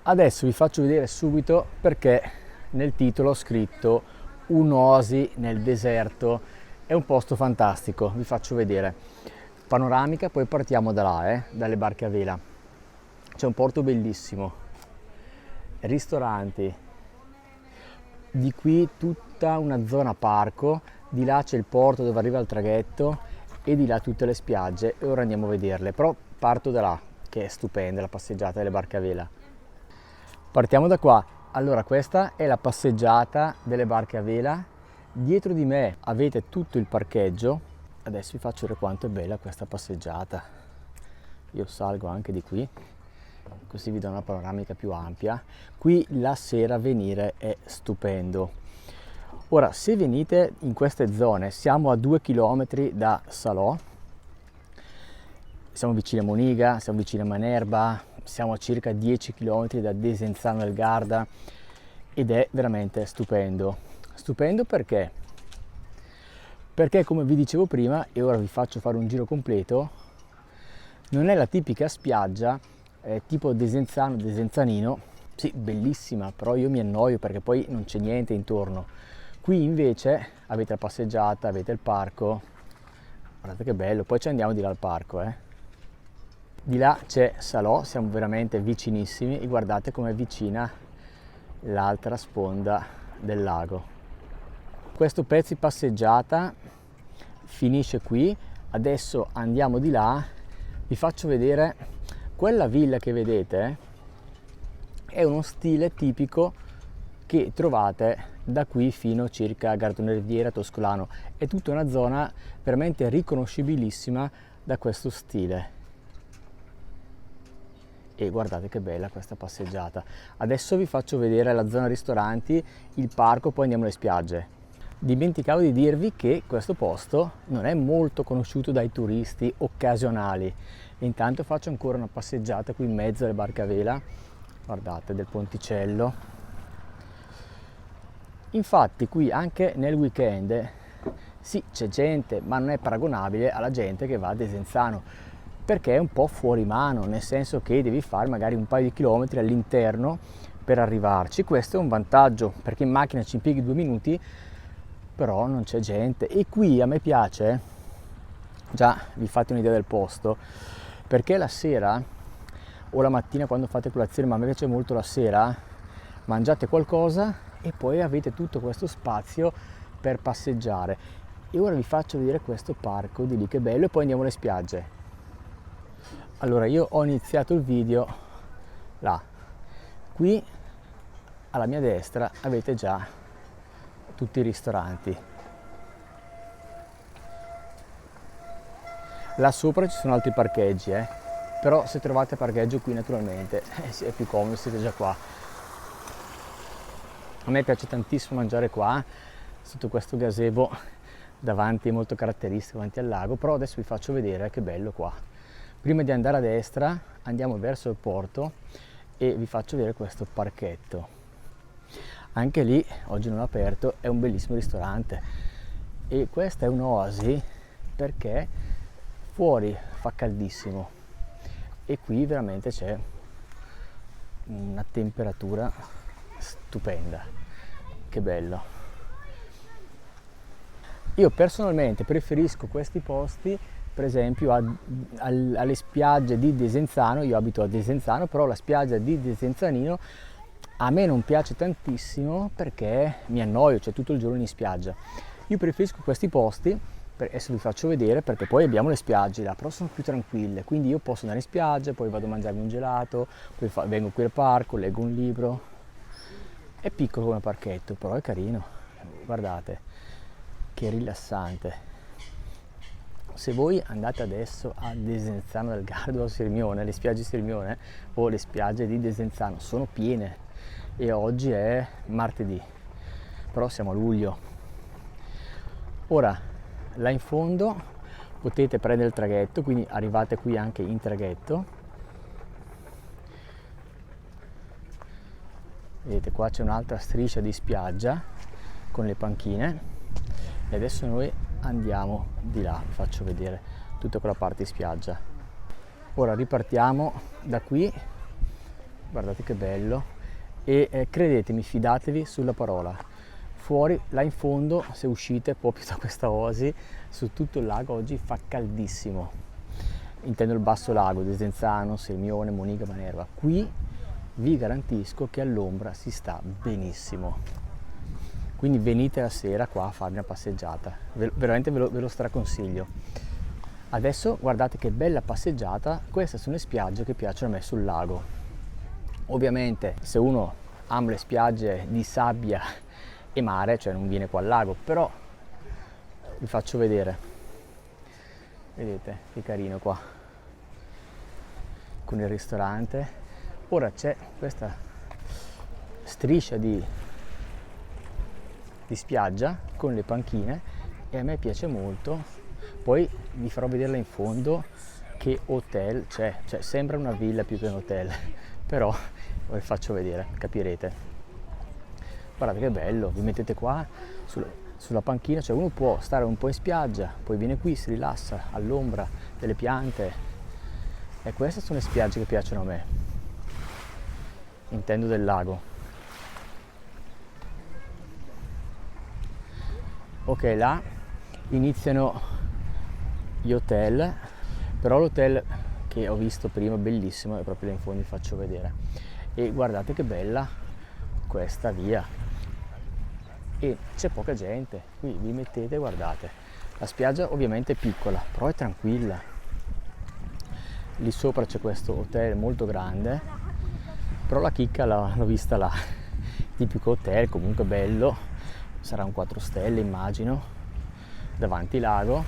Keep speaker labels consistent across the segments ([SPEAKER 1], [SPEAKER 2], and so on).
[SPEAKER 1] Adesso vi faccio vedere subito perché nel titolo ho scritto un'oasi nel deserto. È un posto fantastico, vi faccio vedere. Panoramica, poi partiamo da là, dalle barche a vela. C'è un porto bellissimo, ristoranti, di qui tutta una zona parco, di là c'è il porto dove arriva il traghetto e di là tutte le spiagge e ora andiamo a vederle. Però parto da là, che è stupenda la passeggiata delle barche a vela. Partiamo da qua. Allora, questa è la passeggiata delle barche a vela. Dietro di me avete tutto il parcheggio. Adesso vi faccio vedere quanto è bella questa passeggiata. Io salgo anche di qui, così vi do una panoramica più ampia. Qui la sera venire è stupendo. Ora, se venite in queste zone, siamo a 2 km da Salò, siamo vicini a Moniga, siamo vicini a Manerba, siamo a circa 10 km da Desenzano del Garda ed è veramente stupendo. Stupendo perché? Perché come vi dicevo prima, e ora vi faccio fare un giro completo, non è la tipica spiaggia tipo Desenzano, Desenzanino, sì, bellissima, però io mi annoio perché poi non c'è niente intorno. Qui invece avete la passeggiata, avete il parco, guardate che bello, poi ci andiamo di là al parco. Di là c'è Salò, siamo veramente vicinissimi e guardate com'è vicina l'altra sponda del lago. Questo pezzo di passeggiata finisce qui, adesso andiamo di là, vi faccio vedere quella villa che vedete, è uno stile tipico che trovate da qui fino circa a Gardone Riviera, Toscolano, è tutta una zona veramente riconoscibilissima da questo stile. E guardate che bella questa passeggiata. Adesso vi faccio vedere la zona ristoranti, il parco, poi andiamo alle spiagge. Dimenticavo di dirvi che questo posto non è molto conosciuto dai turisti occasionali. Intanto faccio ancora una passeggiata qui in mezzo alle barche a vela, guardate, del ponticello. Infatti qui anche nel weekend sì, c'è gente, ma non è paragonabile alla gente che va a Desenzano, perché è un po' fuori mano, nel senso che devi fare magari un paio di chilometri all'interno per arrivarci. Questo è un vantaggio, perché in macchina ci impieghi 2 minuti, però non c'è gente. E qui a me piace, già vi fate un'idea del posto, perché la sera o la mattina quando fate colazione, ma a me piace molto la sera, mangiate qualcosa e poi avete tutto questo spazio per passeggiare. E ora vi faccio vedere questo parco di lì, che bello, e poi andiamo alle spiagge. Allora, io ho iniziato il video là, qui alla mia destra avete già tutti i ristoranti, là sopra ci sono altri parcheggi, però se trovate parcheggio qui naturalmente è più comodo, siete già qua. A me piace tantissimo mangiare qua, sotto questo gazebo davanti, molto caratteristico davanti al lago, però adesso vi faccio vedere che bello qua. Prima di andare a destra andiamo verso il porto e vi faccio vedere questo parchetto. Anche lì, oggi non è aperto, è un bellissimo ristorante e questa è un'oasi perché fuori fa caldissimo e qui veramente c'è una temperatura stupenda. Che bello. Io personalmente preferisco questi posti, per esempio alle spiagge di Desenzano. Io abito a Desenzano, però la spiaggia di Desenzanino a me non piace tantissimo perché mi annoio, cioè tutto il giorno in spiaggia. Io preferisco questi posti, adesso vi faccio vedere, perché poi abbiamo le spiagge là, però sono più tranquille, quindi io posso andare in spiaggia, poi vado a mangiarmi un gelato, poi vengo qui al parco, leggo un libro. È piccolo come parchetto, però è carino, guardate che rilassante. Se voi andate adesso a Desenzano del Garda o Sirmione, le spiagge Sirmione o le spiagge di Desenzano sono piene e oggi è martedì, però siamo a luglio. Ora, là in fondo potete prendere il traghetto, quindi arrivate qui anche in traghetto. Vedete, qua c'è un'altra striscia di spiaggia con le panchine e adesso noi andiamo di là, vi faccio vedere tutta quella parte di spiaggia. Ora ripartiamo da qui guardate che bello, e credetemi, fidatevi sulla parola. Fuori, là in fondo, se uscite proprio da questa oasi, su tutto il lago oggi fa caldissimo. Intendo il basso lago, Desenzano, Sirmione, Moniga, Manerba. Qui vi garantisco che all'ombra si sta benissimo. Quindi venite la sera qua a farmi una passeggiata, veramente ve lo straconsiglio. Adesso guardate che bella passeggiata, queste sono le spiagge che piacciono a me sul lago. Ovviamente se uno ama le spiagge di sabbia e mare, cioè non viene qua al lago, però vi faccio vedere, vedete che carino qua con il ristorante. Ora c'è questa striscia di spiaggia con le panchine e a me piace molto. Poi vi farò vedere là in fondo che hotel c'è, cioè sembra una villa più che un hotel, però vi faccio vedere, capirete. Guardate che bello, vi mettete qua sulla panchina, cioè uno può stare un po' in spiaggia, poi viene qui, si rilassa all'ombra delle piante, e queste sono le spiagge che piacciono a me, intendo del lago. Ok, là iniziano gli hotel, però l'hotel che ho visto prima, bellissimo, è proprio là in fondo, vi faccio vedere. E guardate che bella questa via, e c'è poca gente, qui vi mettete, guardate, la spiaggia ovviamente è piccola, però è tranquilla. Lì sopra c'è questo hotel molto grande, però la chicca l'ho vista là, tipico hotel, comunque bello, sarà un 4 stelle immagino, davanti lago.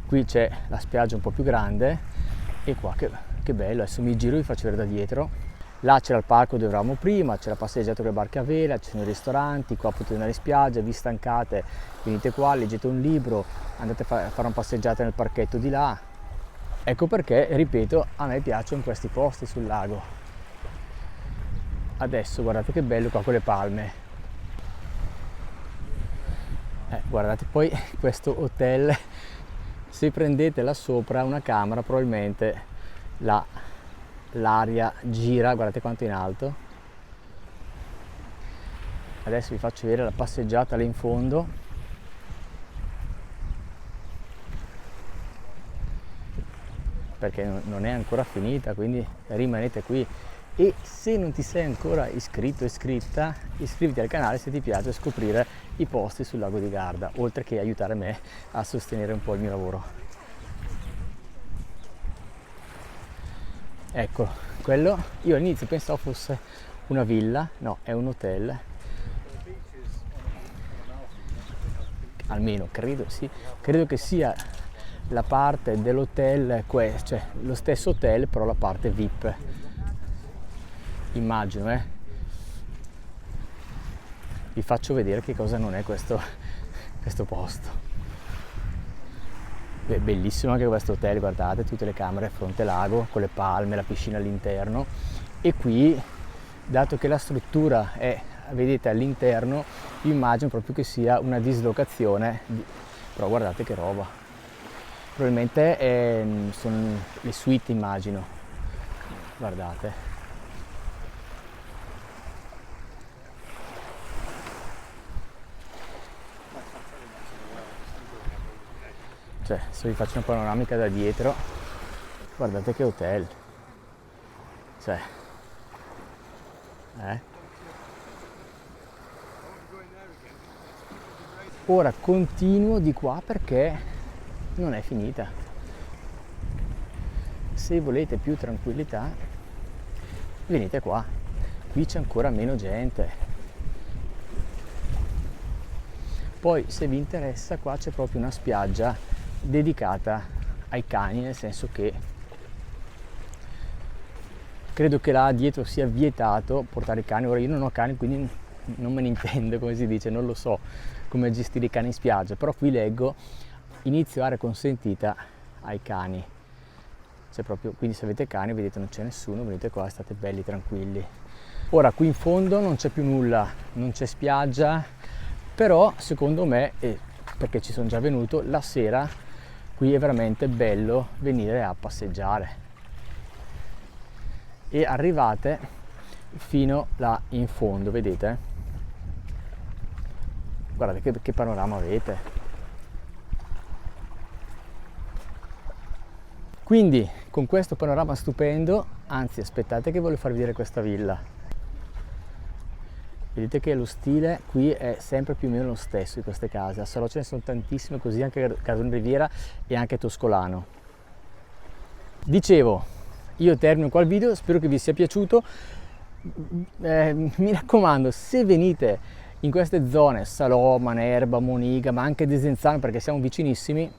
[SPEAKER 1] Qui c'è la spiaggia un po' più grande, e qua che bello, adesso mi giro e vi faccio vedere da dietro. Là c'era il parco dove eravamo prima, c'è la passeggiata con le barche a vela, ci sono i ristoranti, qua potete andare in spiaggia, vi stancate, venite qua, leggete un libro, andate a fare una passeggiata nel parchetto di là. Ecco perché, ripeto, a me piacciono questi posti sul lago. Adesso guardate che bello qua con le palme. Guardate poi questo hotel, se prendete là sopra una camera probabilmente l'aria gira, guardate quanto è in alto. Adesso vi faccio vedere la passeggiata là in fondo. Perché non è ancora finita, quindi rimanete qui. E se non ti sei ancora iscritto o iscritta, iscriviti al canale se ti piace scoprire i posti sul lago di Garda, oltre che aiutare me a sostenere un po' il mio lavoro. Ecco, quello io all'inizio pensavo fosse una villa, no, è un hotel. Almeno credo, sì, credo che sia la parte dell'hotel, cioè lo stesso hotel, però la parte VIP. Immagino, vi faccio vedere che cosa non è questo posto. Bellissimo anche questo hotel, guardate tutte le camere a fronte lago con le palme, la piscina all'interno. E qui, dato che la struttura è, vedete, all'interno, io immagino proprio che sia una dislocazione però guardate che roba, probabilmente sono le suite, immagino, guardate. Cioè, se vi faccio una panoramica da dietro, guardate che hotel, cioè, Ora continuo di qua perché non è finita. Se volete più tranquillità, venite qua, qui c'è ancora meno gente. Poi se vi interessa, qua c'è proprio una spiaggia dedicata ai cani, nel senso che credo che là dietro sia vietato portare i cani. Ora io non ho cani, quindi non me ne intendo, come si dice, non lo so come gestire i cani in spiaggia, però qui leggo inizio area consentita ai cani. C'è proprio, quindi se avete cani, vedete non c'è nessuno, venite qua, state belli tranquilli. Ora qui in fondo non c'è più nulla, non c'è spiaggia, però secondo me, perché ci sono già venuto, la sera qui è veramente bello venire a passeggiare. E arrivate fino là in fondo, vedete? Guardate che panorama avete. Quindi con questo panorama stupendo, anzi aspettate che voglio farvi vedere questa villa. Vedete che lo stile qui è sempre più o meno lo stesso di queste case, a Salò ce ne sono tantissime, così anche Casone Riviera e anche Toscolano. Dicevo, io termino qua il video, spero che vi sia piaciuto. Mi raccomando, se venite in queste zone, Salò, Manerba, Moniga, ma anche Desenzano, perché siamo vicinissimi,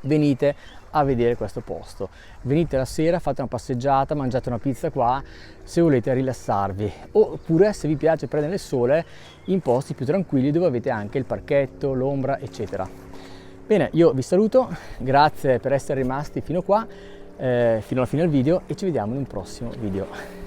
[SPEAKER 1] venite a vedere questo posto. Venite la sera, fate una passeggiata, mangiate una pizza qua, se volete rilassarvi, oppure se vi piace prendere il sole in posti più tranquilli dove avete anche il parchetto, l'ombra, eccetera. Bene, io vi saluto, grazie per essere rimasti fino qua, fino alla fine del video, e ci vediamo in un prossimo video.